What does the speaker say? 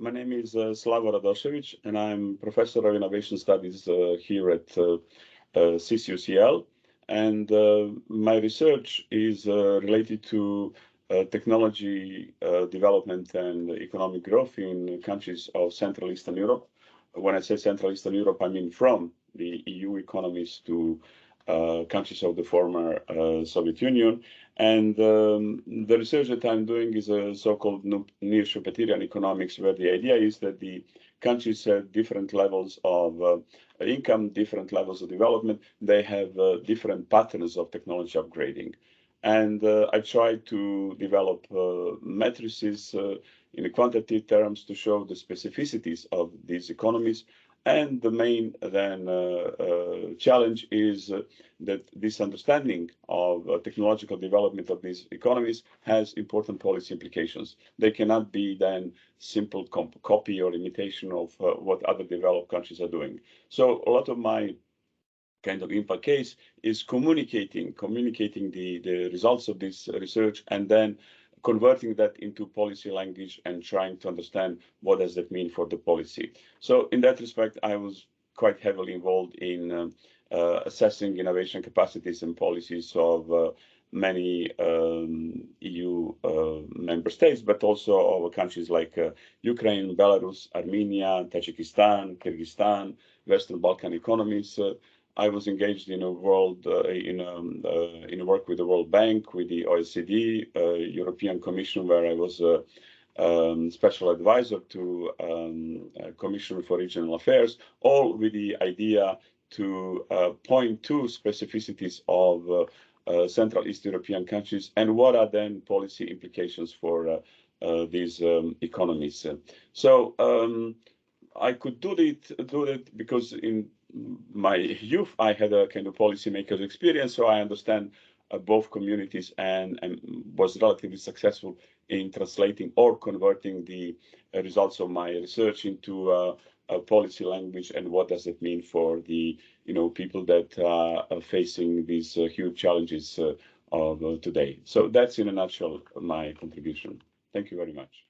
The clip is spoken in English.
My name is Slavo Radosevic, and I'm professor of innovation studies here at CCUCL. And my research is related to technology development and economic growth in countries of Central Eastern Europe. When I say Central Eastern Europe, I mean from the EU economies to countries of the former Soviet Union. And the research that I'm doing is a so-called neo-Schumpeterian economics, where the idea is that the countries have different levels of income, different levels of development. They have different patterns of technology upgrading. And I try to develop matrices in quantitative terms to show the specificities of these economies. And the main then challenge is that this understanding of technological development of these economies has important policy implications. They cannot be then simple copy or imitation of what other developed countries are doing. So a lot of my kind of impact case is communicating the results of this research and then converting that into policy language and trying to understand what does that mean for the policy. So in that respect, I was quite heavily involved in assessing innovation capacities and policies of many EU member states, but also of countries like Ukraine, Belarus, Armenia, Tajikistan, Kyrgyzstan, Western Balkan economies. I was engaged in a world in work with the World Bank, with the OECD, European Commission, where I was a special advisor to Commission for Regional Affairs, all with the idea to point to specificities of Central East European countries and what are then policy implications for these economies. So I could do it because in my youth, I had a kind of policymaker's experience, so I understand both communities and was relatively successful in translating or converting the results of my research into a policy language and what does it mean for the people that are facing these huge challenges of today. So that's in a nutshell my contribution. Thank you very much.